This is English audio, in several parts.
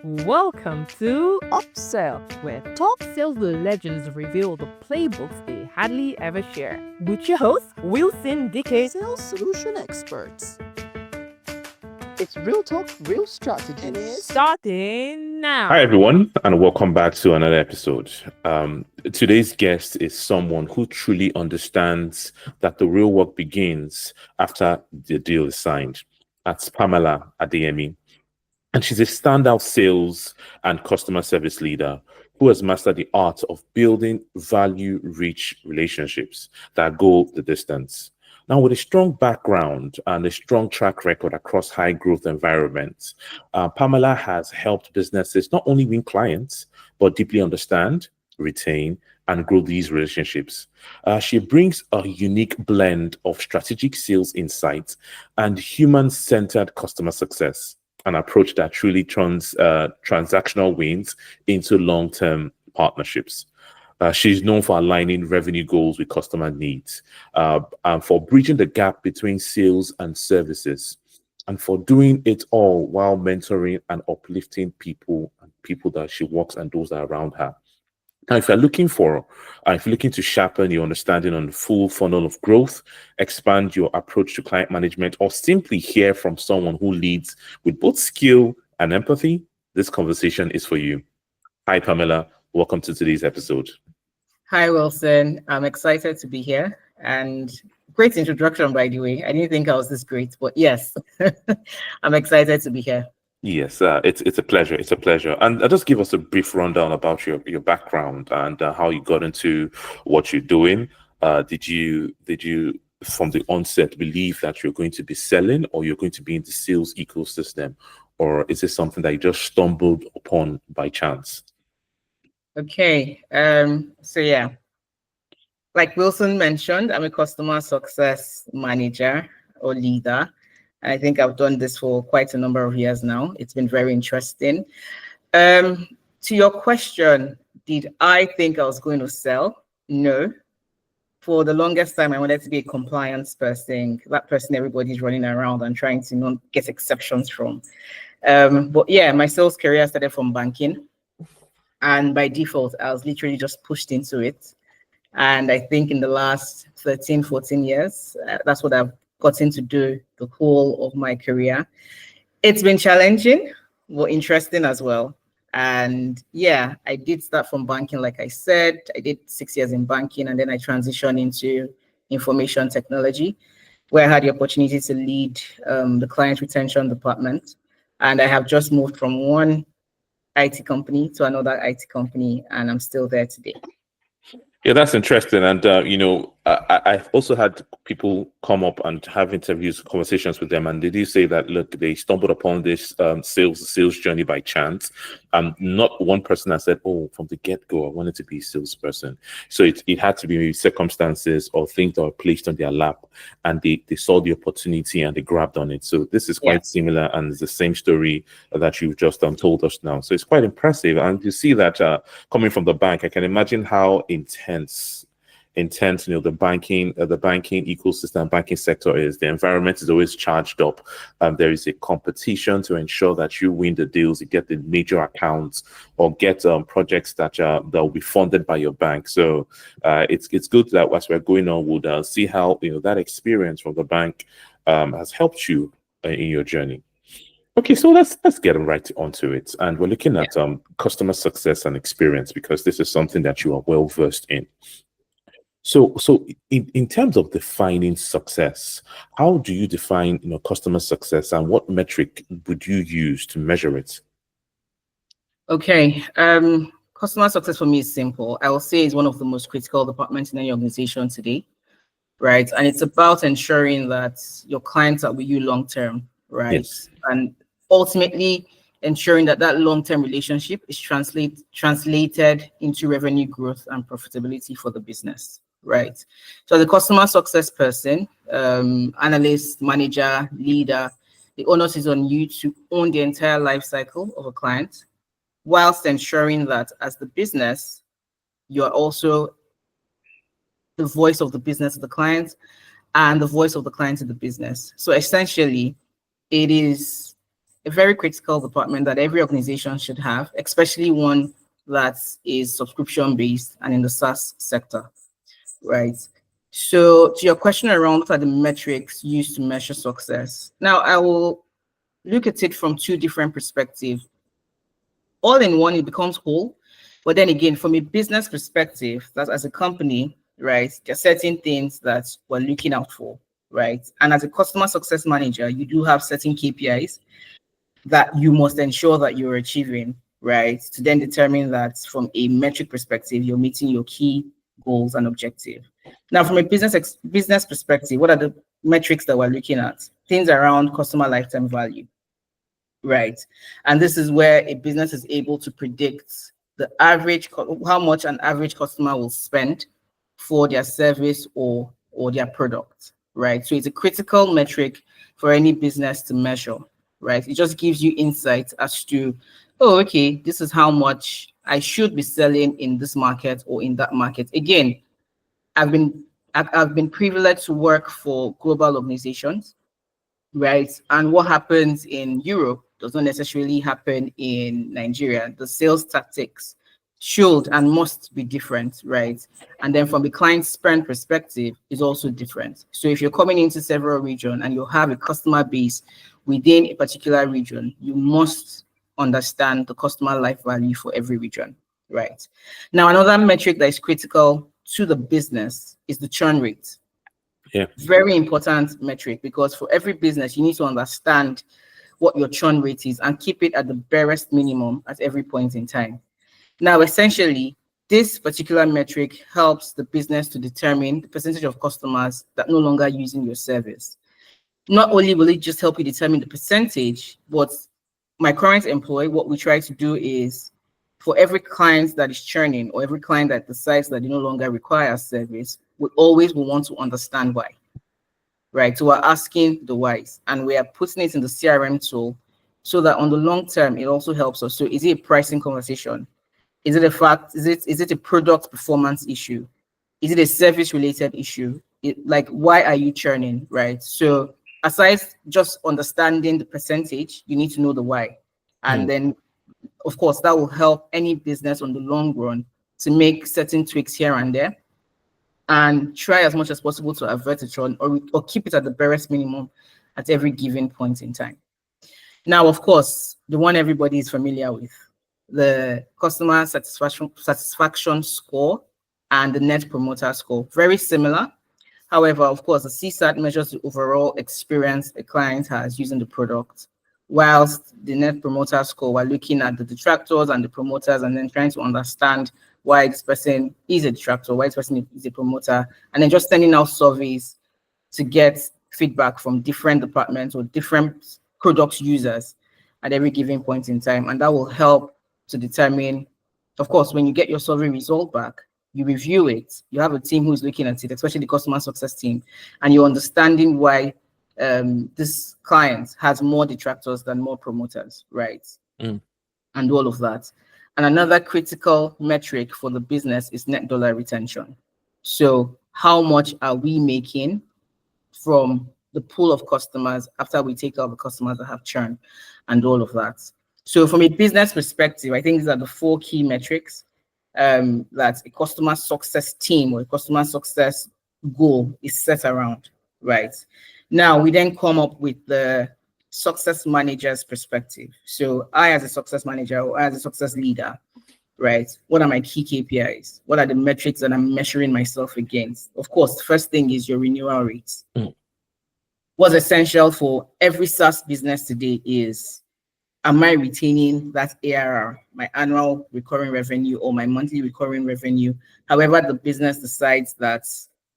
Welcome to Oppsell, where top sales legends reveal the playbooks they hardly ever share. With your host, Wilson DK. Sales solution experts. It's real talk, real strategy. And it's starting now. Hi, everyone, and welcome back to another episode. Today's guest is someone who truly understands that the real work begins after the deal is signed. That's Pamela Adeyemi. And she's a standout sales and customer service leader who has mastered the art of building value-rich relationships that go the distance. Now, with a strong background and a strong track record across high-growth environments, Pamela has helped businesses not only win clients, but deeply understand, retain, and grow these relationships. She brings a unique blend of strategic sales insights and human-centered customer success, an approach that truly turns transactional wins into long-term partnerships. She's known for aligning revenue goals with customer needs, and for bridging the gap between sales and services, and for doing it all while mentoring and uplifting people that she works and those that are around her. Now, if you're looking to sharpen your understanding on the full funnel of growth, expand your approach to client management, or simply hear from someone who leads with both skill and empathy, this conversation is for you. Hi, Pamela. Welcome to today's episode. Hi, Wilson. I'm excited to be here. And great introduction, by the way. I didn't think I was this great, but yes, I'm excited to be here. Yes, it's a pleasure. It's a pleasure. And just give us a brief rundown about your background and how you got into what you're doing. Did you from the onset believe that you're going to be selling, or you're going to be in the sales ecosystem, or is this something that you just stumbled upon by chance? Okay. So yeah, like Wilson mentioned, I'm a customer success manager or leader. I think I've done this for quite a number of years now. It's been very interesting. To your question, did I think I was going to sell? No. For the longest time, I wanted to be a compliance person, that person everybody's running around and trying to not get exceptions from. But yeah, my sales career started from banking. And by default, I was literally just pushed into it. And I think in the last 13, 14 years, that's what I've gotten to do the whole of my career. It's been challenging, but interesting as well. And yeah, I did start from banking, like I said. I did 6 years in banking, and then I transitioned into information technology, where I had the opportunity to lead the client retention department. And I have just moved from one IT company to another IT company, and I'm still there today. Yeah, that's interesting. And, I've also had people come up and have conversations with them. And they do say that, look, they stumbled upon this sales journey by chance. Not one person has said, oh, from the get-go, I wanted to be a salesperson. So it had to be maybe circumstances or things that were placed on their lap, and they saw the opportunity and they grabbed on it. So this is quite similar, and it's the same story that you've just told us now. So it's quite impressive. And you see that coming from the bank, I can imagine how intense the banking ecosystem, banking sector is. The environment is always charged up. There is a competition to ensure that you win the deals, you get the major accounts, or get projects that will be funded by your bank. So it's good that as we're going on, we'll see how that experience from the bank has helped you in your journey. Okay, so let's get right onto it. And we're looking at customer success and experience, because this is something that you are well versed in. So in terms of defining success, how do you define customer success, and what metric would you use to measure it? Okay. Customer success for me is simple. I will say it's one of the most critical departments in any organization today, right? And it's about ensuring that your clients are with you long term, right? Yes. And ultimately ensuring that long-term relationship is translated into revenue growth and profitability for the business, right? So the customer success person, analyst, manager, leader, the onus is on you to own the entire life cycle of a client, whilst ensuring that as the business, you're also the voice of the business to the client and the voice of the client to the business. So essentially, it is a very critical department that every organization should have, especially one that is subscription based and in the SaaS sector, right? So to your question around what are the metrics used to measure success? Now I will look at it from two different perspectives. All in one, it becomes whole. But then again, from a business perspective, that as a company, right, there are certain things that we're looking out for, right? And as a customer success manager, you do have certain KPIs that you must ensure that you're achieving, right? To then determine that from a metric perspective, you're meeting your key goals and objective. Now, from a business perspective, what are the metrics that we're looking at? Things around customer lifetime value, right? And this is where a business is able to predict the average, how much an average customer will spend for their service or their product, right? So it's a critical metric for any business to measure, right? It just gives you insight as to, oh, okay, this is how much I should be selling in this market or in that market. Again, I've been privileged to work for global organizations, right? And what happens in Europe does not necessarily happen in Nigeria. The sales tactics should and must be different, right? And then from the client spend perspective is also different. So if you're coming into several regions and you have a customer base within a particular region, you must understand the customer life value for every region, right? Now, another metric that is critical to the business is the churn rate. Yeah. Very important metric, because for every business, you need to understand what your churn rate is and keep it at the barest minimum at every point in time. Now, essentially, this particular metric helps the business to determine the percentage of customers that no longer using your service. Not only will it just help you determine the percentage, but my current employee, what we try to do is for every client that is churning or every client that decides that they no longer require service, we always will want to understand why, right? So we're asking the whys and we are putting it in the CRM tool so that on the long term, it also helps us. So is it a pricing conversation? Is it a fact? Is it a product performance issue? Is it a service related issue? Like, why are you churning, right? So aside just understanding the percentage, you need to know the why. And then, of course, that will help any business on the long run to make certain tweaks here and there and try as much as possible to avert a churn or keep it at the barest minimum at every given point in time. Now, of course, the one everybody is familiar with, the customer satisfaction score and the net promoter score. Very similar. However, of course, the CSAT measures the overall experience a client has using the product, whilst the net promoter score, we're looking at the detractors and the promoters and then trying to understand why this person is a detractor, why this person is a promoter, and then just sending out surveys to get feedback from different departments or different product users at every given point in time. And that will help to determine, of course, when you get your survey result back, you review it, you have a team who's looking at it, especially the customer success team, and you're understanding why this client has more detractors than more promoters, right? And all of that. And another critical metric for the business is net dollar retention. So how much are we making from the pool of customers after we take out the customers that have churn and all of that? So from a business perspective, I think these are the 4 key metrics that a customer success team or a customer success goal is set around, right? Now, we then come up with the success manager's perspective. So I, as a success manager or as a success leader, right, what are my key KPIs? What are the metrics that I'm measuring myself against? Of course, the first thing is your renewal rates. What's essential for every SaaS business today is, am I retaining that ARR, my annual recurring revenue or my monthly recurring revenue? However, the business decides that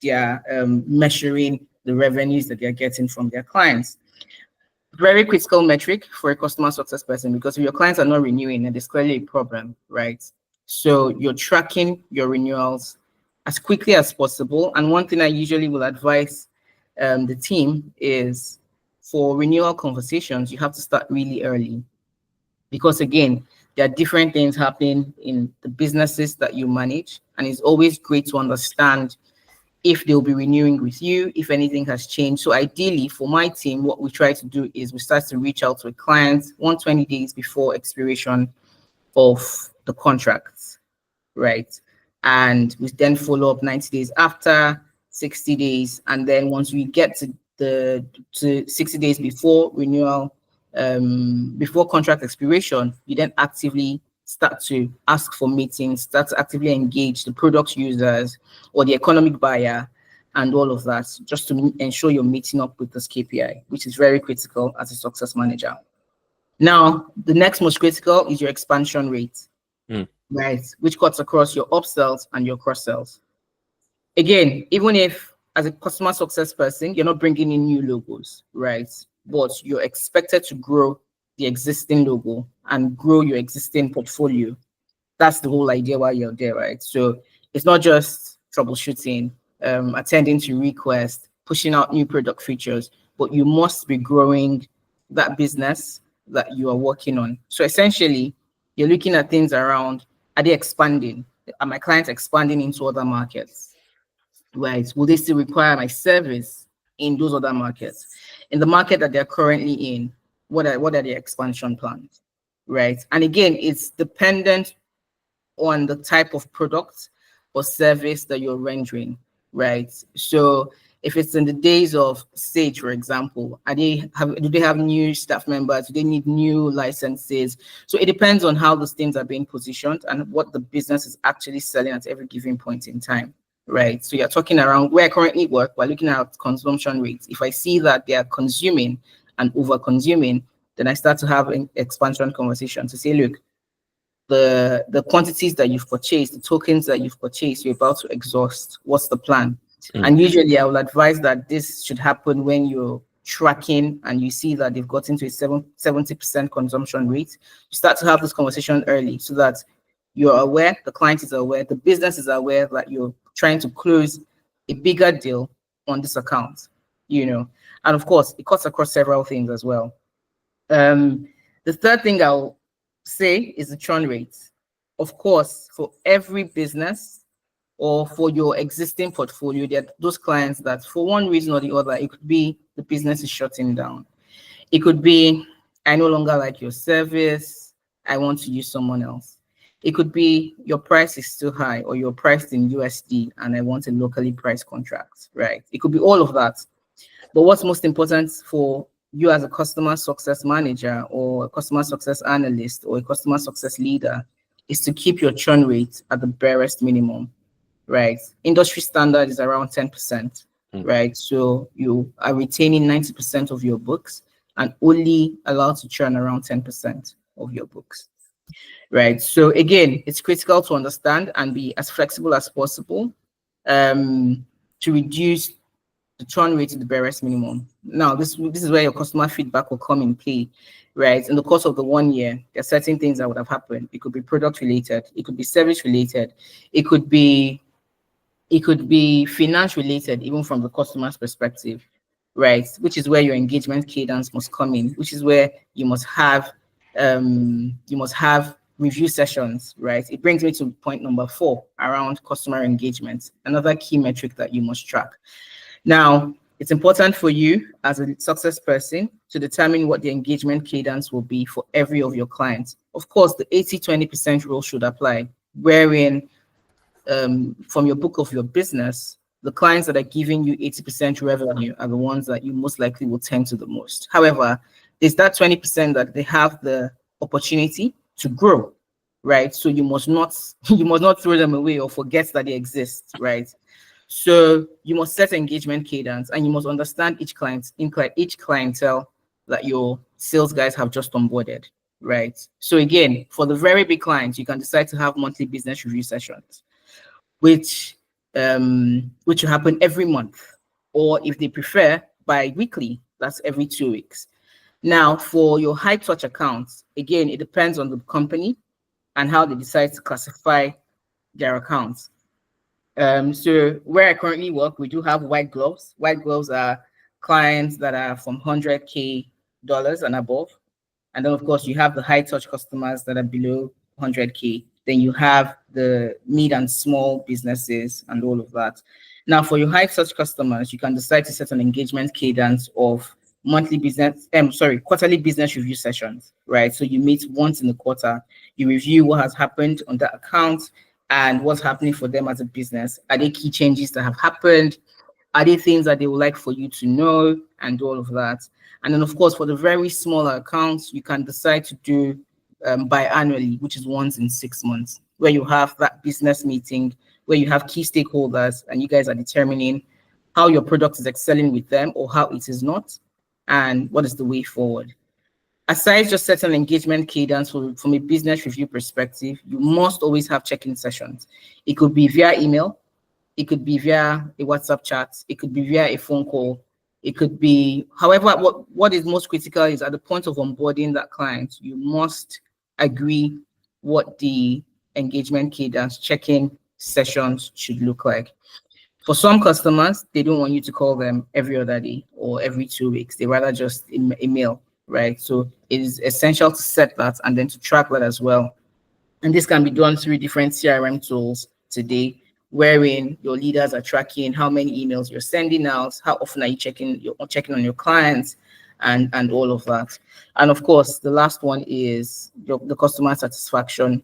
they are measuring the revenues that they're getting from their clients. Very critical metric for a customer success person, because if your clients are not renewing, then there's clearly a problem, right? So you're tracking your renewals as quickly as possible. And one thing I usually will advise the team is, for renewal conversations, you have to start really early. Because again, there are different things happening in the businesses that you manage. And it's always great to understand if they'll be renewing with you, if anything has changed. So ideally for my team, what we try to do is we start to reach out to a client 120 days before expiration of the contract, right? And we then follow up 90 days after, 60 days. And then once we get to 60 days before renewal, before contract expiration, you then actively start to ask for meetings, start to actively engage the product users or the economic buyer and all of that, just to ensure you're meeting up with this KPI, which is very critical as a success manager. Now, the next most critical is your expansion rate, right? Which cuts across your upsells and your cross-sells. Again, even if as a customer success person, you're not bringing in new logos, right? But you're expected to grow the existing logo and grow your existing portfolio. That's the whole idea while you're there, right? So it's not just troubleshooting, attending to requests, pushing out new product features, but you must be growing that business that you are working on. So essentially, you're looking at things around, are they expanding? Are my clients expanding into other markets? Right? Will they still require my service in those other markets? In the market that they're currently in, what are their expansion plans? Right? And again, it's dependent on the type of product or service that you're rendering, right? So if it's in the days of Sage, for example, do they have new staff members? Do they need new licenses? So it depends on how those things are being positioned and what the business is actually selling at every given point in time, right? So you're talking around where I currently work, we're looking at consumption rates. If I see that they are consuming and over consuming, then I start to have an expansion conversation to say, look, the quantities that you've purchased, the tokens that you've purchased, you're about to exhaust. What's the plan? And usually I will advise that this should happen when you're tracking and you see that they've gotten to a 70% consumption rate. You start to have this conversation early so that you're aware, the client is aware, the business is aware that you're trying to close a bigger deal on this account, And of course, it cuts across several things as well. The third thing I'll say is the churn rate. Of course, for every business or for your existing portfolio, there are those clients that for one reason or the other, it could be the business is shutting down. It could be, I no longer like your service, I want to use someone else. It could be your price is too high or you're priced in USD and I want a locally priced contract, right? It could be all of that. But what's most important for you as a customer success manager or a customer success analyst or a customer success leader is to keep your churn rate at the barest minimum, right? Industry standard is around 10%, right? So you are retaining 90% of your books and only allowed to churn around 10% of your books, right? So again, it's critical to understand and be as flexible as possible to reduce the churn rate to the barest minimum. Now, this is where your customer feedback will come in play, right? In the course of the 1 year, there are certain things that would have happened. It could be product related, it could be service related, it could be finance related, even from the customer's perspective, right? Which is where your engagement cadence must come in, which is where you must have review sessions, right? It brings me to point number 4 around customer engagement, another key metric that you must track. Now, it's important for you as a success person to determine what the engagement cadence will be for every of your clients. Of course, the 80-20% rule should apply, wherein from your book of your business, the clients that are giving you 80% revenue are the ones that you most likely will tend to the most. However, there's that 20% that they have the opportunity to grow, right? So you must not throw them away or forget that they exist, right? So you must set engagement cadence and you must understand each clientele that your sales guys have just onboarded, right? So again, for the very big clients, you can decide to have monthly business review sessions, which will happen every month, or if they prefer, bi-weekly, that's every 2 weeks. Now, for your high touch accounts, again, it depends on the company and how they decide to classify their accounts. So where I currently work, we do have white gloves. White gloves are clients that are from $100K and above. And then, of course, you have the high touch customers that are below $100K. Then you have the mid and small businesses and all of that. Now, for your high touch customers, you can decide to set an engagement cadence of quarterly business review sessions, right? So you meet once in a quarter, you review what has happened on that account and what's happening for them as a business. Are there key changes that have happened? Are there things that they would like for you to know and all of that? And then, of course, for the very smaller accounts, you can decide to do biannually, which is once in 6 months, where you have that business meeting, where you have key stakeholders and you guys are determining how your product is excelling with them or how it is not, and what is the way forward. Aside just setting engagement cadence from a business review perspective, you must always have check-in sessions. It could be via email, it could be via a WhatsApp chat, it could be via a phone call, it could be, however, what is most critical is at the point of onboarding that client, you must agree what the engagement cadence check-in sessions should look like. For some customers, they don't want you to call them every other day or every 2 weeks. They rather just email, right? So it is essential to set that and then to track that as well. And this can be done through different CRM tools today, wherein your leaders are tracking how many emails you're sending out, how often are you checking on your clients, and all of that. And of course, the last one is the customer satisfaction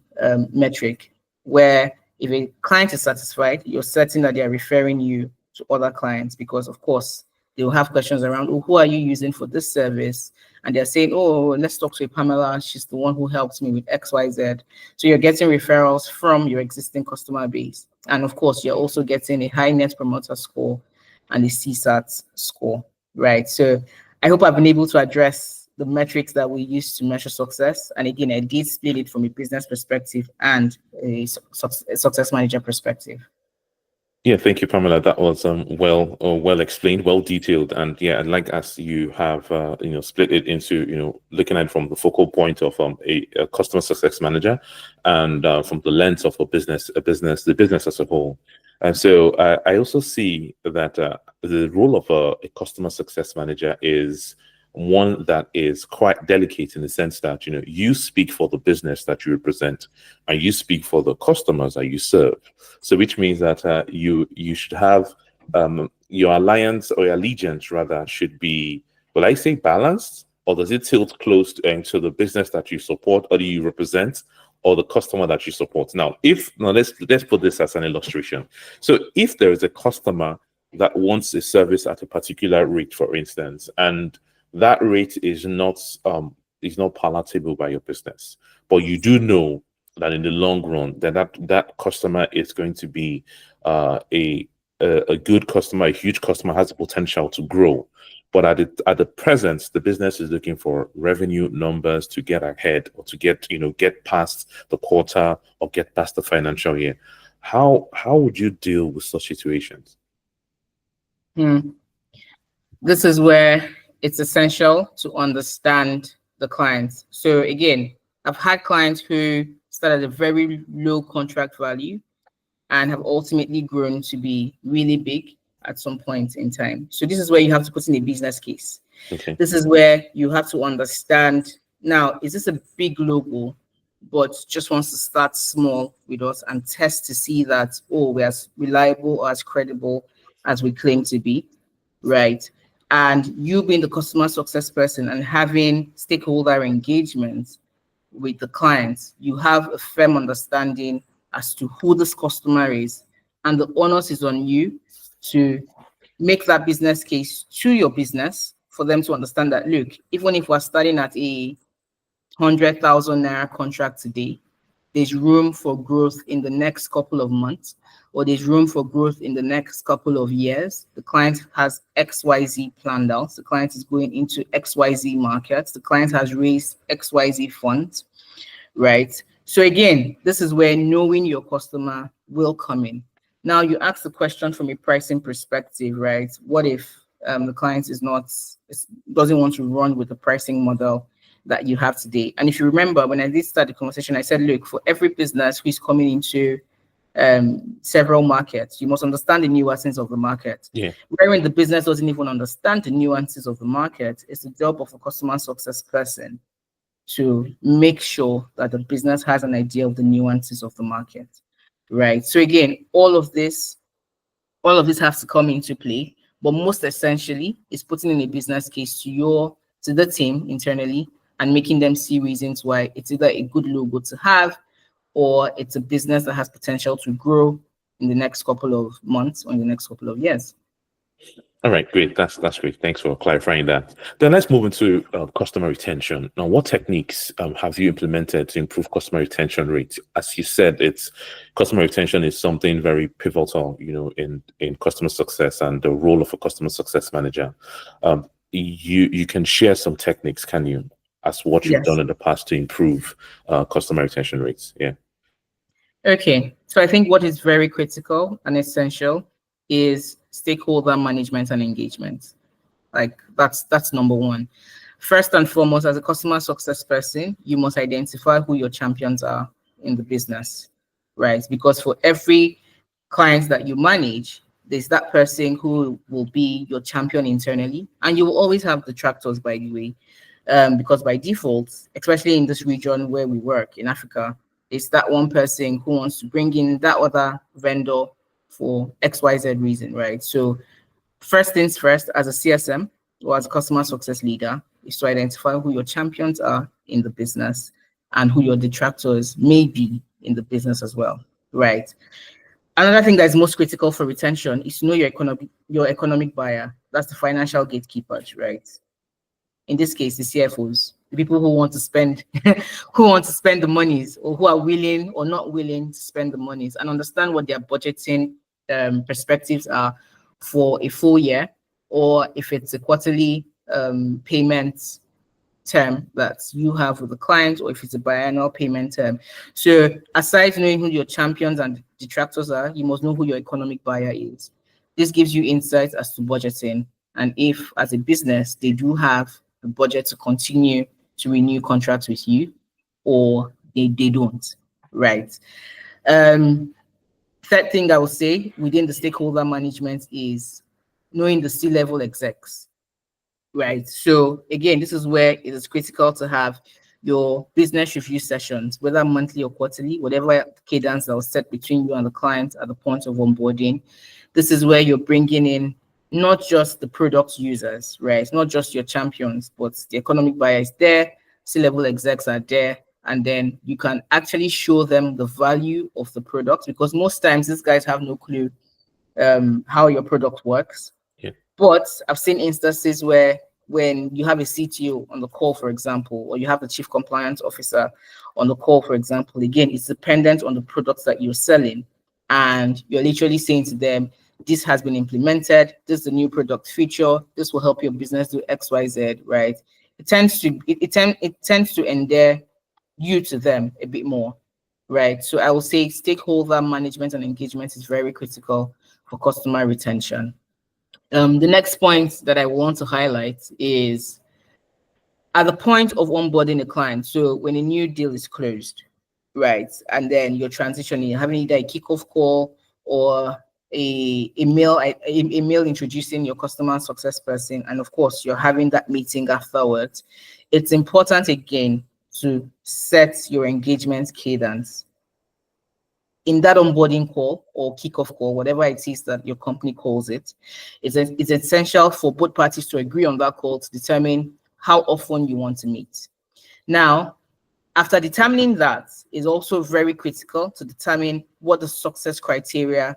metric, where if a client is satisfied, you're certain that they are referring you to other clients because, of course, they will have questions around, oh, who are you using for this service? And they're saying, oh, let's talk to Pamela. She's the one who helps me with XYZ. So you're getting referrals from your existing customer base. And of course, you're also getting a high net promoter score and a CSAT score, right? So I hope I've been able to address the metrics that we use to measure success. And again, I did split it from a business perspective and a success manager perspective. Yeah, thank you, Pamela. That was well explained, well detailed, and yeah, I'd like as you have split it into looking at it from the focal point of a customer success manager, and from the lens of the business as a whole. And so I also see that the role of a customer success manager is one that is quite delicate in the sense that you speak for the business that you represent and you speak for the customers that you serve. So which means that you should have your alliance or your allegiance rather should be, will I say balanced, or does it tilt close to the business that you support or do you represent, or the customer that you support? Now let's put this as an illustration. So if there is a customer that wants a service at a particular rate, for instance, and that rate is not palatable by your business, but you do know that in the long run that customer is going to be a good customer, a huge customer, has the potential to grow. But at the present, the business is looking for revenue numbers to get ahead or to get past the quarter or get past the financial year. How would you deal with such situations? This is where it's essential to understand the clients. So again, I've had clients who started at a very low contract value and have ultimately grown to be really big at some point in time. So this is where you have to put in a business case. Okay. This is where you have to understand, now, is this a big logo, but just wants to start small with us and test to see that, we're as reliable or as credible as we claim to be, right? And you being the customer success person and having stakeholder engagement with the clients, you have a firm understanding as to who this customer is, and the onus is on you to make that business case to your business for them to understand that, look, even if we're starting at a 100,000 naira contract today, there's room for growth in the next couple of months, or there's room for growth in the next couple of years. The client has XYZ planned out. The client is going into XYZ markets. The client has raised XYZ funds, right? So again, this is where knowing your customer will come in. Now you ask the question from a pricing perspective, right? What if the client doesn't want to run with the pricing model that you have today? And if you remember, when I did start the conversation, I said, look, for every business who's coming into several markets, you must understand the nuances of the market. Yeah. Wherein the business doesn't even understand the nuances of the market, it's the job of a customer success person to make sure that the business has an idea of the nuances of the market, right? So again, all of this has to come into play, but most essentially is putting in a business case to the team internally and making them see reasons why it's either a good logo to have or it's a business that has potential to grow in the next couple of months or in the next couple of years. All right, great. That's great. Thanks for clarifying that. Then let's move into customer retention. Now, what techniques have you implemented to improve customer retention rates? As you said, customer retention is something very pivotal, in customer success and the role of a customer success manager. You can share some techniques, can you, as what you've done in the past to improve customer retention rates? Yeah. Okay, so I think what is very critical and essential is stakeholder management and engagement. Like that's number one. First and foremost, as a customer success person, you must identify who your champions are in the business, right? Because for every client that you manage, there's that person who will be your champion internally, and you will always have detractors, by the way, because by default, especially in this region where we work in Africa, it's that one person who wants to bring in that other vendor for XYZ reason, right? So first things first, as a CSM or as a customer success leader, is to identify who your champions are in the business and who your detractors may be in the business as well, right? Another thing that is most critical for retention is to know your economic buyer. That's the financial gatekeepers, right? In this case, the CFOs, the people who want to spend, the monies, or who are willing or not willing to spend the monies, and understand what their budgeting perspectives are for a full year, or if it's a quarterly payment term that you have with the client, or if it's a biannual payment term. So aside knowing who your champions and detractors are, you must know who your economic buyer is. This gives you insights as to budgeting, and if as a business they do have the budget to continue to renew contracts with you, or they don't, right? Third thing I would say within the stakeholder management is knowing the C-level execs, right? So again, this is where it is critical to have your business review sessions, whether monthly or quarterly, whatever cadence that was set between you and the client at the point of onboarding. This is where you're bringing in not just the product users, right? It's not just your champions, but the economic buyer is there, C-level execs are there, and then you can actually show them the value of the product, because most times these guys have no clue how your product works. Yeah. But I've seen instances where when you have a CTO on the call, for example, or you have the chief compliance officer on the call, for example, again, it's dependent on the products that you're selling. And you're literally saying to them, this has been implemented, this is the new product feature, this will help your business do XYZ, right? It tends to endear you to them a bit more, right? So I will say stakeholder management and engagement is very critical for customer retention. The next point that I want to highlight is at the point of onboarding a client. So when a new deal is closed, right, and then you're transitioning, you're having either a kickoff call or a mail introducing your customer success person, and of course you're having that meeting afterwards. It's important again to set your engagement cadence in that onboarding call or kickoff call, whatever it is that your company calls it. It's essential for both parties to agree on that call to determine how often you want to meet. Now, after determining that, is also very critical to determine what the success criteria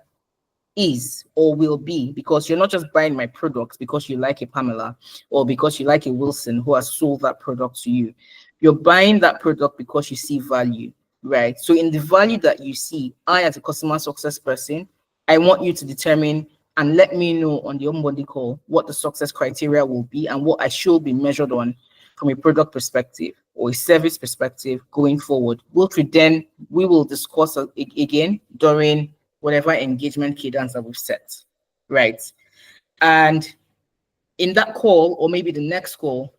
is or will be, because you're not just buying my product because you like a Pamela or because you like a Wilson who has sold that product to you. You're buying that product because you see value, right? So in the value that you see, I, as a customer success person, I want you to determine and let me know on the onboarding call what the success criteria will be and what I should be measured on from a product perspective or a service perspective going forward. We will discuss again during whatever engagement cadence that we've set, right? And in that call, or maybe the next call,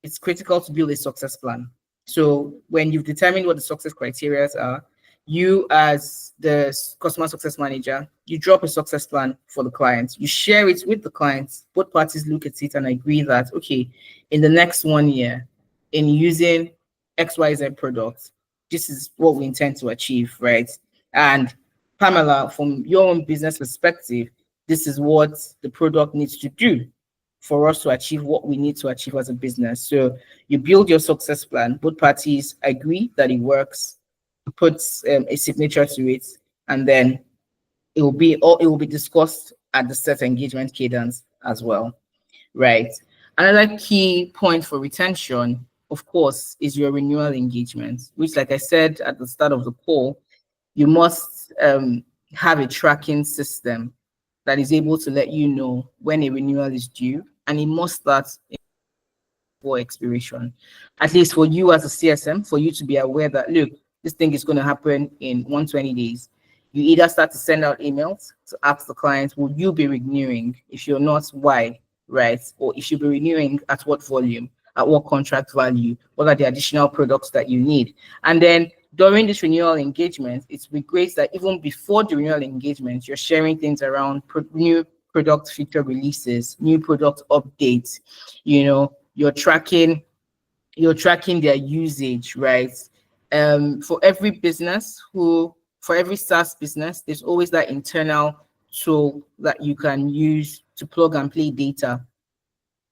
it's critical to build a success plan. So when you've determined what the success criteria are, you as the customer success manager, you drop a success plan for the client. You share it with the clients. Both parties look at it and agree that, okay, in the next 1 year, in using XYZ product. This is what we intend to achieve, right? And Pamela, from your own business perspective, this is what the product needs to do for us to achieve what we need to achieve as a business. So you build your success plan, both parties agree that it works, puts a signature to it, and then it will be discussed at the set engagement cadence as well, right? Another key point for retention, of course, is your renewal engagement, which, like I said at the start of the call, you must have a tracking system that is able to let you know when a renewal is due, and it must start before expiration. At least for you as a CSM, for you to be aware that, look, this thing is going to happen in 120 days. You either start to send out emails to ask the client, will you be renewing? If you're not, why, right? Or if you'll be renewing, at what volume, at what contract value, what are the additional products that you need? And then during this renewal engagement, it's great that even before the renewal engagement, you're sharing things around new product feature releases, new product updates. You know, you're tracking their usage, right? For every business for every SaaS business, there's always that internal tool that you can use to plug and play data,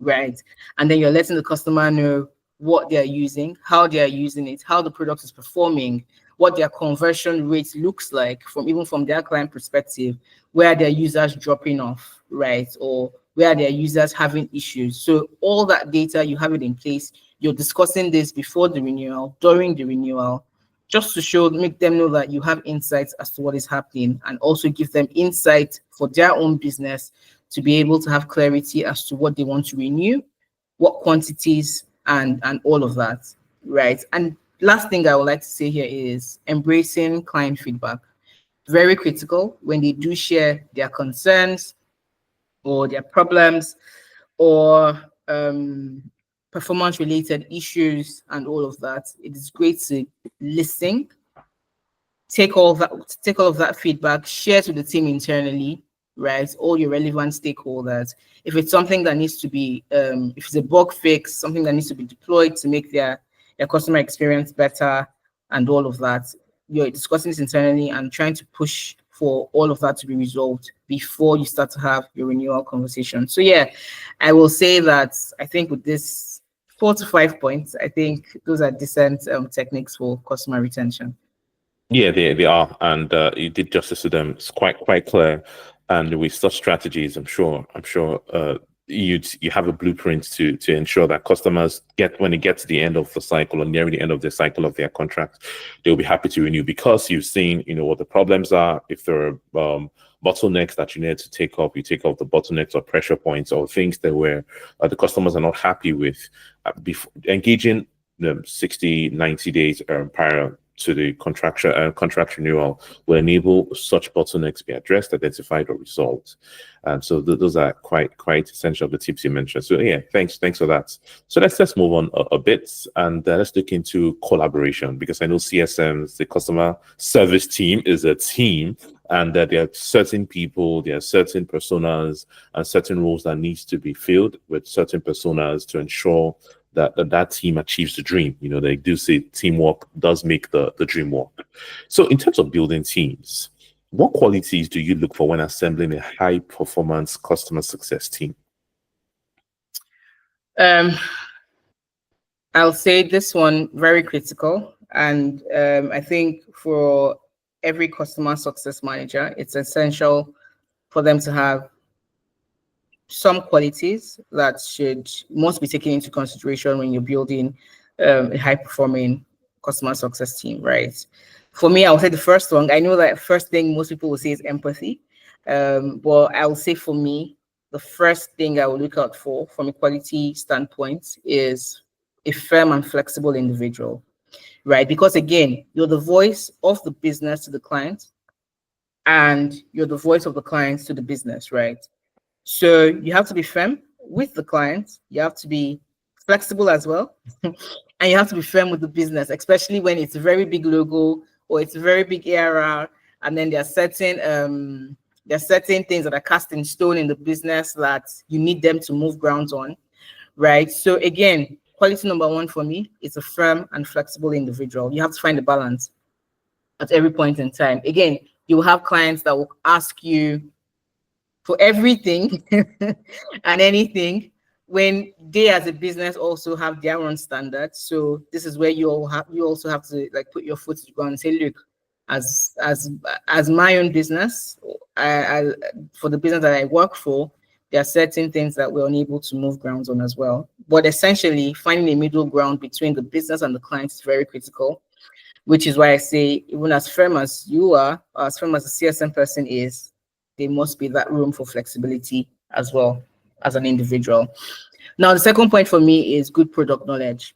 right? And then you're letting the customer know what they're using, how they're using it, how the product is performing, what their conversion rate looks like from their client perspective, where their users dropping off, right? Or where their users having issues. So all that data, you have it in place. You're discussing this before the renewal, during the renewal, just to make them know that you have insights as to what is happening, and also give them insight for their own business to be able to have clarity as to what they want to renew, what quantities, and all of that, right? And last thing I would like to say here is embracing client feedback. Very critical when they do share their concerns or their problems or performance-related issues and all of that. It is great to listen, take all of that feedback, share to the team internally, right? All your relevant stakeholders. If it's something that needs to be, if it's a bug fix, something that needs to be deployed to make their customer experience better and all of that, you're discussing this internally and trying to push for all of that to be resolved before you start to have your renewal conversation. So yeah, I will say that I think with this 4 to 5 points, I think those are decent techniques for customer retention. Yeah, they are, and you did justice to them. It's quite clear, and with such strategies, I'm sure you have a blueprint to ensure that customers when it gets to the end of the cycle or near the end of the cycle of their contract, they'll be happy to renew because you've seen what the problems are. If there are bottlenecks that you need to take off, you take off the bottlenecks or pressure points or things that where the customers are not happy with. Before engaging 60, 90 days prior to the contract renewal will enable such bottlenecks to be addressed, identified, or resolved. So those are quite essential, the tips you mentioned. So yeah, thanks for that. So let's move on a bit and let's look into collaboration, because I know CSMs, the customer service team, is a team, and that there are certain people, there are certain personas and certain roles that needs to be filled with certain personas to ensure that team achieves the dream. They do say teamwork does make the dream work. So in terms of building teams, what qualities do you look for when assembling a high performance customer success team? I'll say this one very critical, and I think for every customer success manager, it's essential for them to have some qualities that must be taken into consideration when you're building a high-performing customer success team, right? For me, I would say the first one, I know that first thing most people will say is empathy, but I will say for me, the first thing I will look out for from a quality standpoint is a firm and flexible individual, right? Because again, you're the voice of the business to the client, and you're the voice of the client to the business, right? So you have to be firm with the client, you have to be flexible as well, and you have to be firm with the business, especially when it's a very big logo or it's a very big ARR, and then there are certain things that are cast in stone in the business that you need them to move grounds on, right? So again, quality number one for me is a firm and flexible individual. You have to find a balance at every point in time. Again, you will have clients that will ask you for everything and anything, when they as a business also have their own standards. So this is where you also have to like put your foot to the ground and say, look, as my own business, for the business that I work for, there are certain things that we're unable to move grounds on as well. But essentially, finding a middle ground between the business and the client is very critical, which is why I say, even as firm as you are, or as firm as the CSM person is, there must be that room for flexibility as well as an individual. Now, the second point for me is good product knowledge,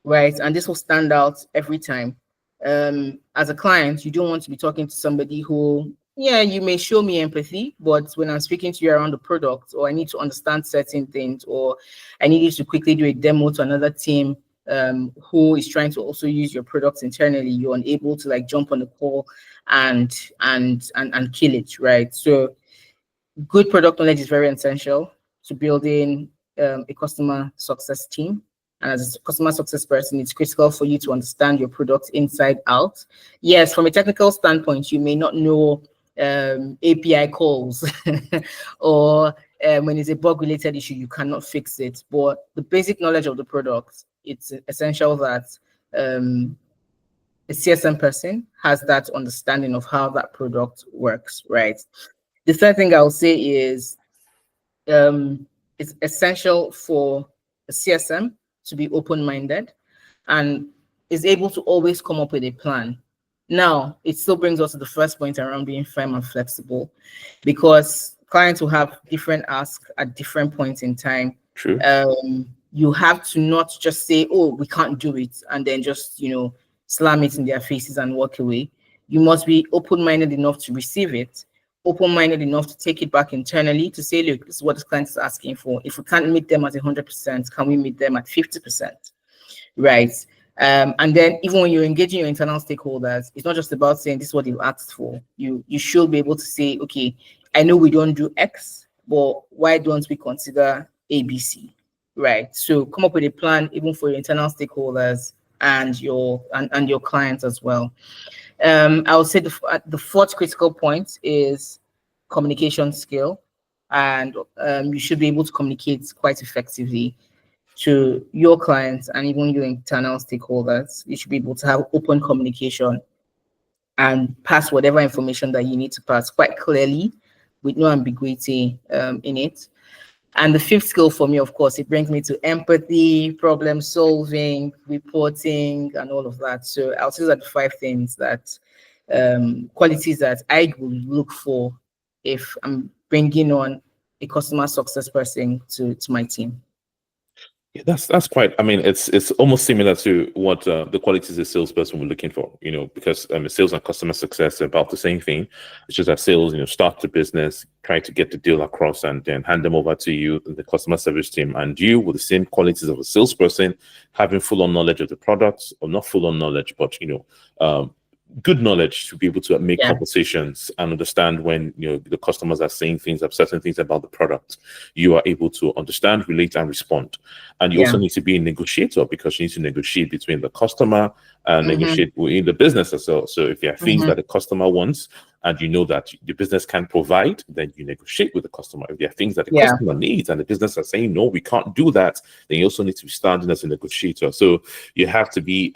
right? And this will stand out every time. As a client, you don't want to be talking to somebody who, yeah, you may show me empathy, but when I'm speaking to you around the product, or I need to understand certain things, or I need you to quickly do a demo to another team who is trying to also use your products internally, you're unable to like jump on the call and kill it, right? So good product knowledge is very essential to building a customer success team. And as a customer success person, it's critical for you to understand your product inside out. Yes, from a technical standpoint, you may not know API calls or when it's a bug-related issue, you cannot fix it. But the basic knowledge of the product, it's essential that a CSM person has that understanding of how that product works, right? The third thing I'll say is it's essential for a CSM to be open-minded and is able to always come up with a plan. Now, it still brings us to the first point around being firm and flexible, because clients will have different asks at different points in time. True. You have to not just say, oh, we can't do it, and then just, slam it in their faces and walk away. You must be open-minded enough to receive it, open-minded enough to take it back internally to say, look, this is what this client is asking for. If we can't meet them at 100%, can we meet them at 50%? Right. And then even when you're engaging your internal stakeholders, it's not just about saying this is what you asked for. You should be able to say, okay, I know we don't do X, but why don't we consider ABC? Right. So come up with a plan even for your internal stakeholders and your clients as well. I would say the fourth critical point is communication skill, and you should be able to communicate quite effectively to your clients and even your internal stakeholders. You should be able to have open communication and pass whatever information that you need to pass quite clearly with no ambiguity in it. And the fifth skill for me, of course, it brings me to empathy, problem solving, reporting, and all of that. So I'll say that the 5 things that qualities that I will look for if I'm bringing on a customer success person to my team. Yeah, that's quite. I mean, it's almost similar to what the qualities a salesperson we're looking for. Because sales and customer success are about the same thing. It's just that sales, start the business, try to get the deal across, and then hand them over to you, the customer service team, and you with the same qualities of a salesperson, having full-on knowledge of the products, or not full-on knowledge, but good knowledge to be able to make conversations and understand when the customers are saying things, certain things about the product. You are able to understand, relate, and respond. And you also need to be a negotiator, because you need to negotiate between the customer and negotiate within the business as well. So if there are things that the customer wants and you know that the business can provide, then you negotiate with the customer. If there are things that the customer needs and the business are saying, no, we can't do that, then you also need to be standing as a negotiator. So you have to be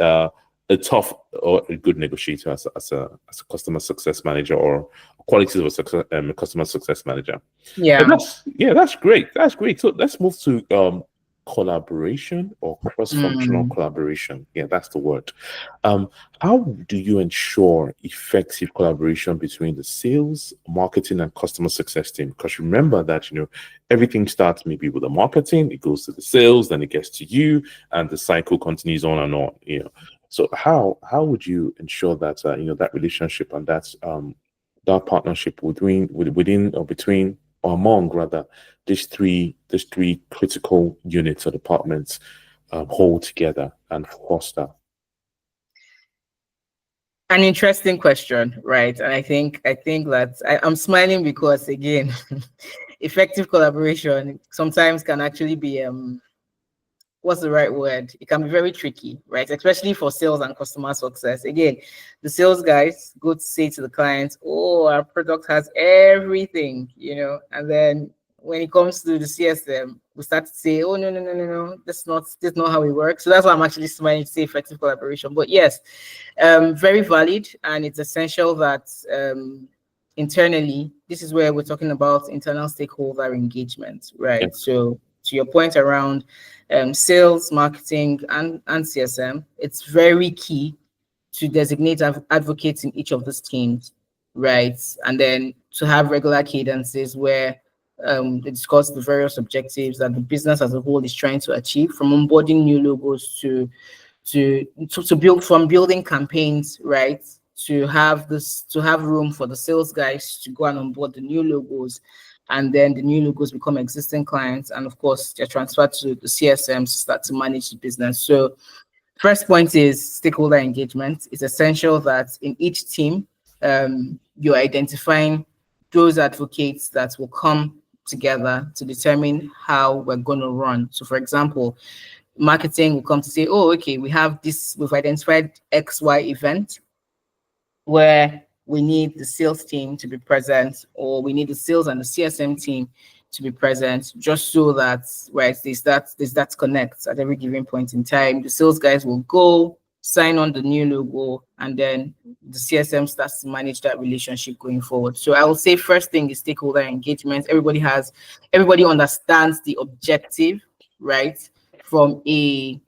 a tough or a good negotiator as a customer success manager, or qualities of a customer success manager. That's great. So let's move to collaboration or cross-functional collaboration. Yeah, that's the word. How do you ensure effective collaboration between the sales, marketing, and customer success team? Because remember that everything starts maybe with the marketing, it goes to the sales, then it gets to you, and the cycle continues on and on. So how would you ensure that that relationship and that partnership within or between or among rather these three critical units or departments hold together and foster? An interesting question, right? And I think that I'm smiling because, again, effective collaboration sometimes can actually be what's the right word? It can be very tricky, right? Especially for sales and customer success. Again, the sales guys go to say to the clients, oh, our product has everything, and then when it comes to the CSM, we start to say, oh, no, that's not how it works. So that's why I'm actually smiling to say effective collaboration. But yes, very valid, and it's essential that internally, this is where we're talking about internal stakeholder engagement, right? Yeah. So to your point around sales, marketing, and CSM, it's very key to designate advocates in each of these teams, right? And then to have regular cadences where they discuss the various objectives that the business as a whole is trying to achieve, from onboarding new logos to build, from building campaigns, right? To have room for the sales guys to go and onboard the new logos, and then the new logos become existing clients, and of course they're transferred to the CSM to start to manage the business. So first point is stakeholder engagement. It's essential that in each team, you're identifying those advocates that will come together to determine how we're going to run. So for example, marketing will come to say, oh, okay, we've identified XY event where we need the sales team to be present, or we need the sales and the CSM team to be present, just so that, right, there's that connect at every given point in time. The sales guys will go sign on the new logo, and then the CSM starts to manage that relationship going forward. So I will say first thing is stakeholder engagement. Everybody understands the objective, right? From a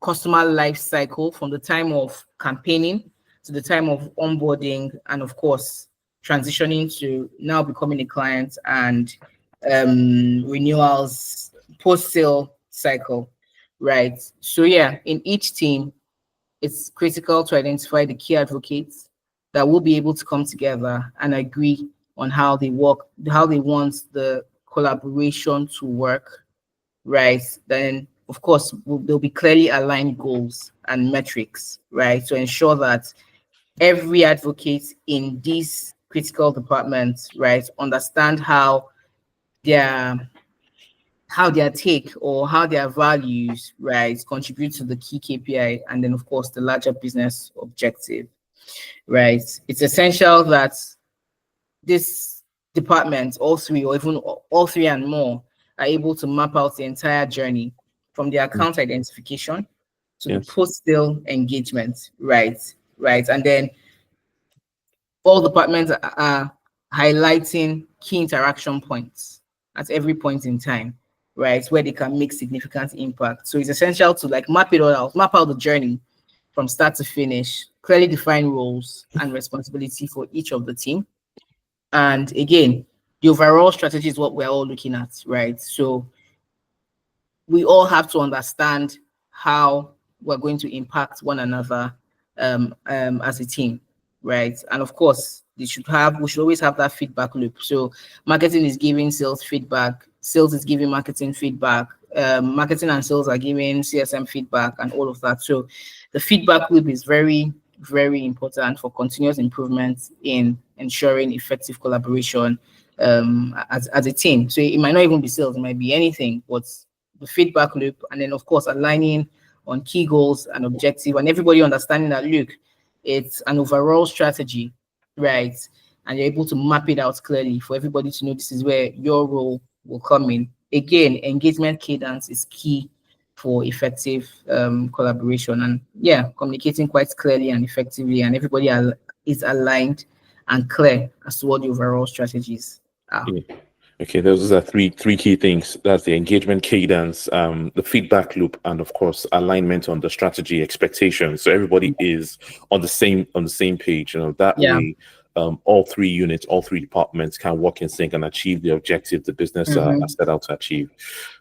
customer life cycle, from the time of campaigning to the time of onboarding, and of course, transitioning to now becoming a client and renewals, post-sale cycle, right? So yeah, in each team, it's critical to identify the key advocates that will be able to come together and agree on how they want the collaboration to work, right? Then, of course, there'll be clearly aligned goals and metrics, right? To ensure that every advocate in these critical departments, right, understand how their take or how their values, right, contribute to the key KPI, and then of course the larger business objective, right? It's essential that this department, all three, or even all three and more, are able to map out the entire journey from the account identification to the post-sale engagement, right? And then all departments are highlighting key interaction points at every point in time, right, where they can make significant impact. So it's essential to map out the journey from start to finish, clearly define roles and responsibility for each of the team. And again, the overall strategy is what we're all looking at, right? So we all have to understand how we're going to impact one another as a team, right? And of course, we should always have that feedback loop. So marketing is giving sales feedback, sales is giving marketing feedback, marketing and sales are giving CSM feedback, and all of that. So the feedback loop is very, very important for continuous improvement in ensuring effective collaboration as a team. So it might not even be sales, it might be anything, but the feedback loop, and then of course aligning on key goals and objective, and everybody understanding that, look, it's an overall strategy, right? And you're able to map it out clearly for everybody to know this is where your role will come in. Again, engagement cadence is key for effective collaboration, and communicating quite clearly and effectively, and everybody is aligned and clear as to what the overall strategies are. Yeah. Okay, those are three key things. That's the engagement cadence, the feedback loop, and of course alignment on the strategy expectations. So everybody is on the same page. That way, all three units, all three departments can work in sync and achieve the objective the business has set out to achieve.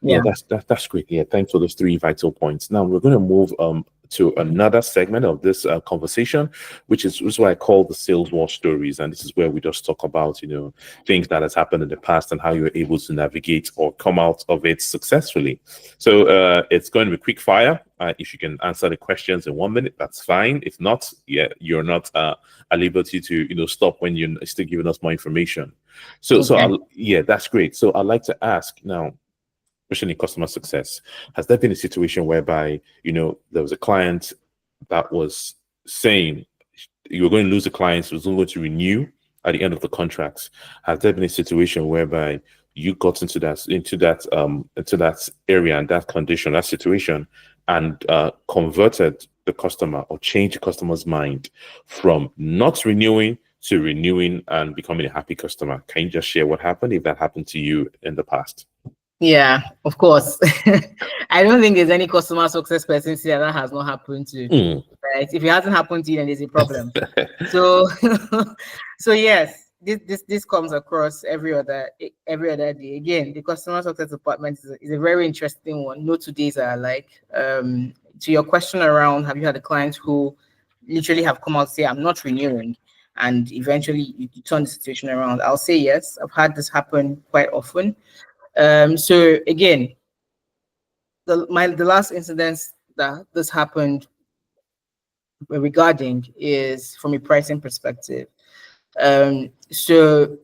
Yeah, that's great. Yeah, thanks for those three vital points. Now we're going to move to another segment of this conversation, which is what I call the sales war stories. And this is where we just talk about, things that has happened in the past and how you're able to navigate or come out of it successfully. So it's going to be quick fire. If you can answer the questions in 1 minute, that's fine. If not, you're not at liberty to, stop when you're still giving us more information. So that's great. So I'd like to ask now, especially in customer success, has there been a situation whereby, there was a client that was saying you were going to lose the clients, was not going to renew at the end of the contracts? Has there been a situation whereby you got into that area and that condition, that situation, and converted the customer or changed the customer's mind from not renewing to renewing and becoming a happy customer? Can you just share what happened, if that happened to you in the past? Yeah, of course. I don't think there's any customer success person here that has not happened to. Right? If it hasn't happened to you, then there's a problem. So, so yes, this comes across every other day. Again, the customer success department is a very interesting one. No 2 days are alike. To your question around, have you had a client who literally have come out and say, I'm not renewing, and eventually you turn the situation around? I'll say yes. I've had this happen quite often. So again, the last incident that this happened regarding is from a pricing perspective. So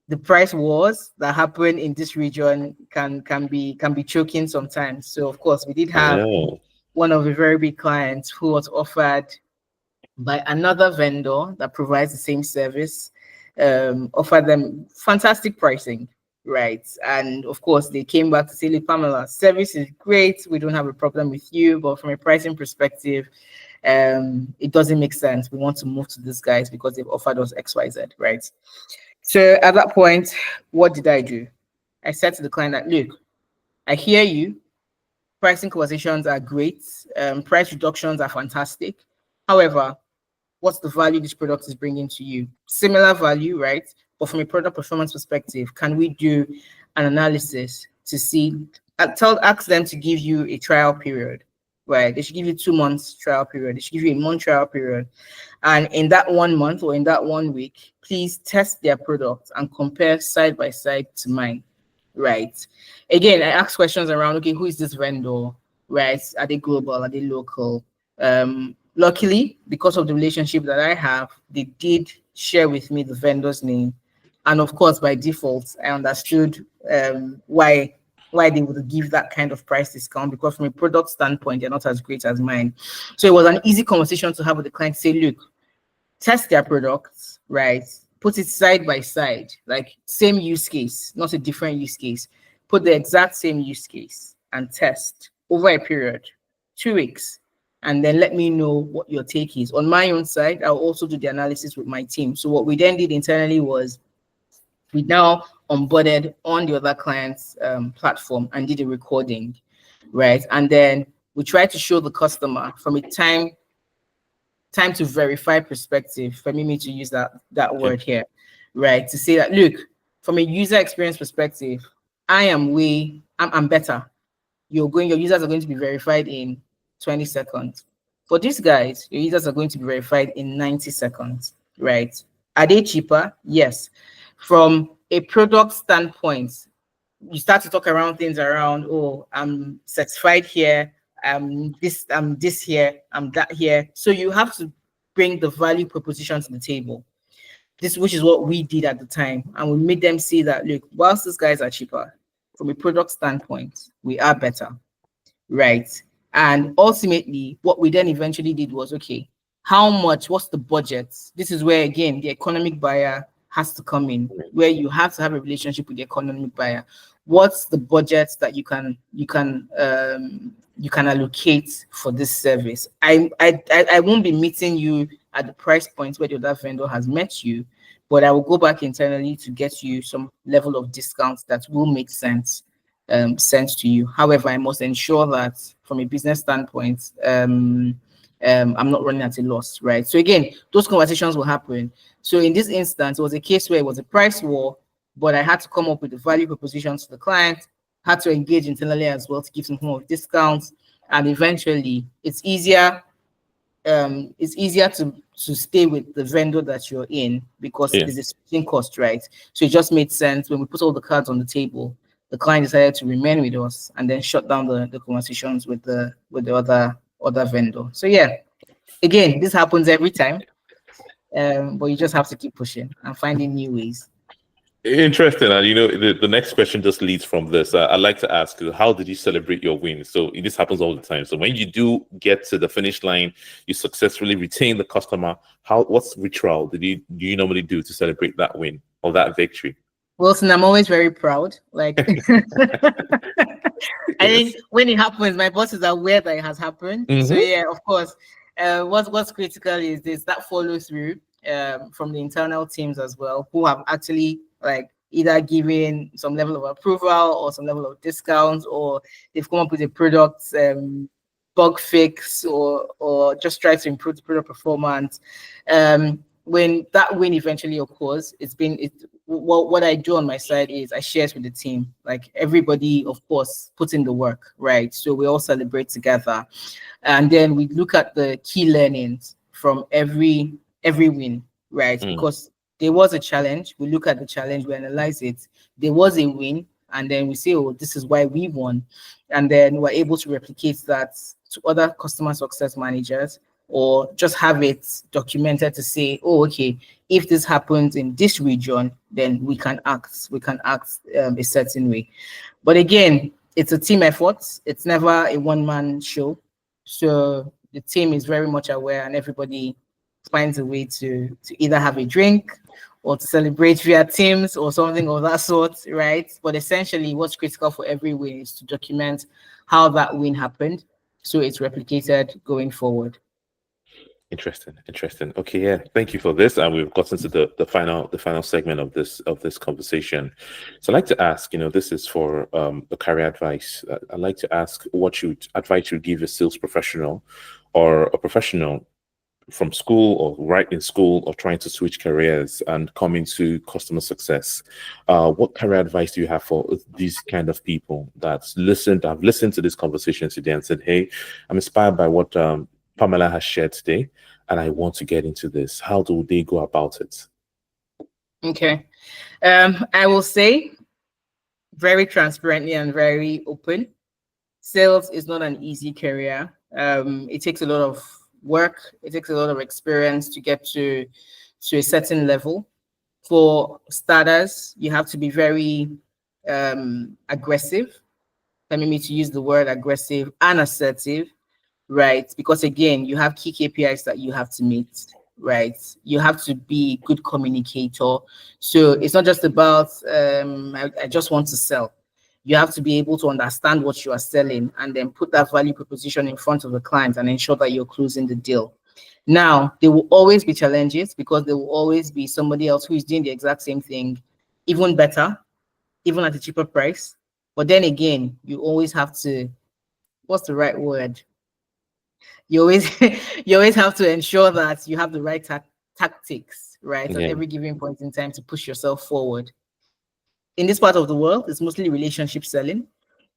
the price wars that happen in this region can be choking sometimes. So of course, we did have one of the very big clients who was offered by another vendor that provides the same service, offered them fantastic pricing, right? And of course, they came back to say, look, Pamela, service is great. We don't have a problem with you, but from a pricing perspective, it doesn't make sense. We want to move to these guys because they've offered us XYZ, right? So at that point, what did I do? I said to the client that, look, I hear you. Pricing conversations are great. Price reductions are fantastic. However, what's the value this product is bringing to you? Similar value, right? But from a product performance perspective, can we do an analysis to see, ask them to give you a trial period, right? They should give you 2 months trial period. They should give you a month trial period. And in that 1 month or in that 1 week, please test their product and compare side by side to mine, right? Again, I ask questions around, okay, who is this vendor, right? Are they global? Are they local? Luckily, because of the relationship that I have, they did share with me the vendor's name. And of course, by default, I understood why they would give that kind of price discount, because from a product standpoint, they're not as great as mine. So it was an easy conversation to have with the client, say, look, test their products, right? Put it side by side, like same use case, not a different use case. Put the exact same use case and test over a period, 2 weeks. And then let me know what your take is. On my own side, I'll also do the analysis with my team. So what we then did internally was we now onboarded on the other client's platform and did a recording, right? And then we tried to show the customer from a time to verify perspective, for me to use that word here, right? To say that, look, from a user experience perspective, I'm better. Your users are going to be verified in 20 seconds. For these guys, your users are going to be verified in 90 seconds, right? Are they cheaper? Yes. From a product standpoint, you start to talk around things around, oh, I'm certified here, I'm this here, I'm that here. So you have to bring the value proposition to the table. Which is what we did at the time. And we made them see that, look, whilst these guys are cheaper, from a product standpoint, we are better, right? And ultimately, what we then eventually did was, okay, what's the budget? This is where, again, the economic buyer has to come in, where you have to have a relationship with the economic buyer. What's the budget that you can allocate for this service? I won't be meeting you at the price point where the other vendor has met you, but I will go back internally to get you some level of discounts that will make sense to you. However, I must ensure that from a business standpoint, I'm not running at a loss, right? So again, those conversations will happen. So in this instance, it was a case where it was a price war, but I had to come up with the value proposition to the client, had to engage internally as well to give some form of discounts, and eventually it's easier to stay with the vendor that you're in because there's a switching cost, right? So it just made sense when we put all the cards on the table. The client decided to remain with us and then shut down the conversations with the other vendor. So yeah, again, this happens every time, but you just have to keep pushing and finding new ways. Interesting. And the next question just leads from this. I'd like to ask you, how did you celebrate your wins? So this happens all the time. So when you do get to the finish line, you successfully retain the customer. What's ritual do you normally do to celebrate that win or that victory? Wilson, I'm always very proud. Like, I think when it happens, my boss is aware that it has happened. Mm-hmm. So yeah, of course. What's critical is this, that follow through from the internal teams as well, who have actually like either given some level of approval or some level of discounts, or they've come up with a product bug fix, or just try to improve the product performance. When that win eventually occurs, what I do on my side is I share it with the team. Like, everybody, of course, puts in the work, right? So we all celebrate together, and then we look at the key learnings from every win, right? Because there was a challenge. We look at the challenge, we analyze it. There was a win, and then we say, oh, this is why we won. And then we're able to replicate that to other customer success managers, or just have it documented to say, oh, okay, if this happens in this region, then we can act a certain way. But again, it's a team effort. It's never a one-man show. So the team is very much aware, and everybody finds a way to either have a drink or to celebrate via Teams or something of that sort, right? But essentially, what's critical for every win is to document how that win happened, so it's replicated going forward. Interesting. Okay, yeah. Thank you for this, and we've gotten to the final segment of this conversation. So I'd like to ask, this is for the career advice. I'd like to ask what advice you give a sales professional or a professional from school or right in school or trying to switch careers and come into customer success. What career advice do you have for these kind of people have listened to this conversation today and said, hey, I'm inspired by what Pamela has shared today, and I want to get into this? How do they go about it? Okay. I will say very transparently and very open, sales is not an easy career. It takes a lot of work. It takes a lot of experience to get to a certain level. For starters, you have to be very aggressive. Permit me to use the word aggressive and assertive, right? Because again, you have key KPIs that you have to meet, right? You have to be a good communicator. So it's not just about, I just want to sell. You have to be able to understand what you are selling and then put that value proposition in front of the client and ensure that you're closing the deal. Now, there will always be challenges because there will always be somebody else who is doing the exact same thing, even better, even at a cheaper price. But then again, you always have to, what's the right word? You always have to ensure that you have the right tactics, right, at every given point in time to push yourself forward. In this part of the world, it's mostly relationship selling,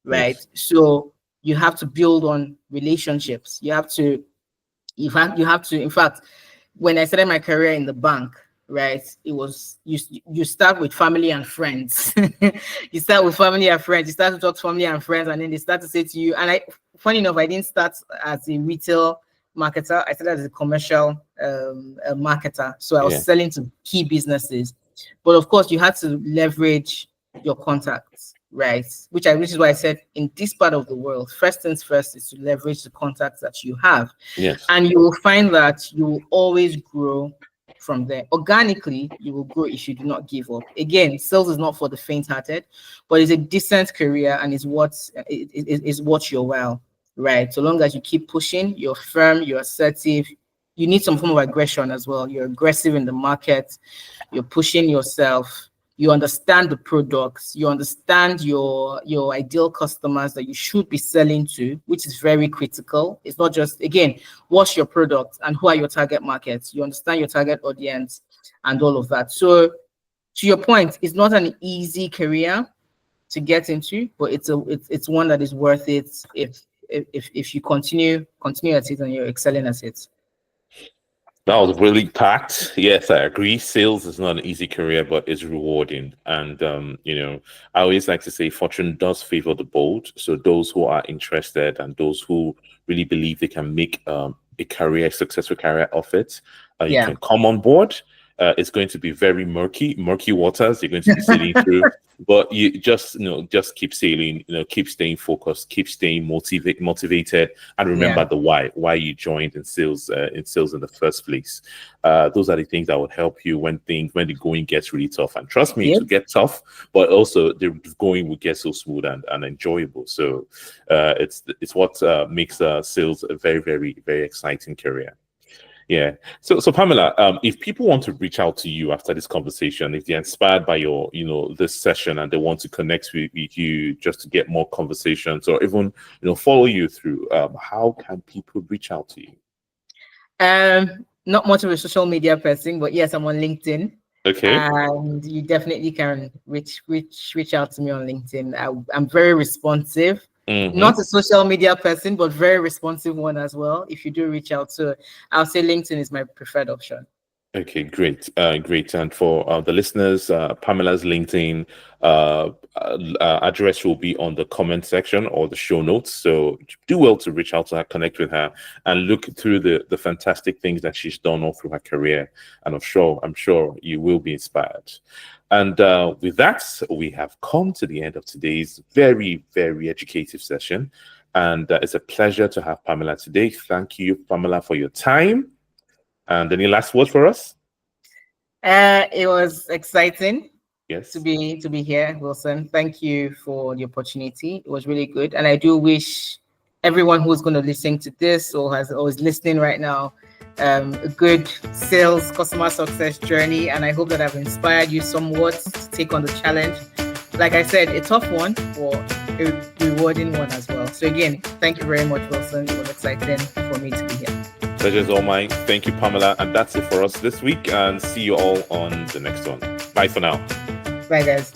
right? Yes. So you have to build on relationships. You have to, in fact, when I started my career in the bank, right, it was, you start with family and friends. You start with family and friends. You start to talk to family and friends, and then they start to say to you, and funny enough, I didn't start as a retail marketer. I started as a commercial marketer. So I was selling to key businesses. But of course, you had to leverage your contacts, right? Which is why I said in this part of the world, first things first is to leverage the contacts that you have. Yes. And you will find that you will always grow from there. Organically, you will grow if you do not give up. Again, sales is not for the faint-hearted, but it's a decent career and is what you're well, right? So long as you keep pushing, you're firm, you're assertive. You need some form of aggression as well. You're aggressive in the market. You're pushing yourself. You understand the products. You understand your ideal customers that you should be selling to, which is very critical. It's not just, again, what's your product and who are your target markets? You understand your target audience and all of that. So to your point, it's not an easy career to get into, but it's one that is worth it if you continue at it and you're excelling at it. That was really packed. Yes, I agree. Sales is not an easy career, but it's rewarding. And, I always like to say fortune does favor the bold. So those who are interested and those who really believe they can make a successful career of it, you can come on board. It's going to be very murky waters you're going to be sailing through. But you just keep sailing, keep staying focused, keep staying motivated, and remember the why you joined in sales in the first place. Those are the things that would help you when the going gets really tough. And trust me, to get tough, but also the going will get so smooth and enjoyable. So it's what makes sales a very, very, very exciting career. Yeah. So Pamela, if people want to reach out to you after this conversation, if they're inspired by your, this session and they want to connect with you just to get more conversations or even, follow you through, how can people reach out to you? Not much of a social media person, but yes, I'm on LinkedIn. Okay. And you definitely can reach out to me on LinkedIn. I'm very responsive. Mm-hmm. Not a social media person, but very responsive one as well. If you do reach out, so I'll say LinkedIn is my preferred option. Okay, great. And for the listeners, Pamela's LinkedIn address will be on the comment section or the show notes. So do well to reach out to her, connect with her, and look through the fantastic things that she's done all through her career. And I'm sure you will be inspired. And with that, we have come to the end of today's very, very educative session. And it's a pleasure to have Pamela today. Thank you, Pamela, for your time. And any last words for us? It was exciting. Yes. To be here, Wilson. Thank you for the opportunity. It was really good. And I do wish everyone who's going to listen to this or is listening right now a good sales customer success journey. And I hope that I've inspired you somewhat to take on the challenge. Like I said, a tough one, but a rewarding one as well. So again, thank you very much, Wilson. It was exciting for me to be here. Pleasure is all mine. Thank you, Pamela. And that's it for us this week. And see you all on the next one. Bye for now. Bye, guys.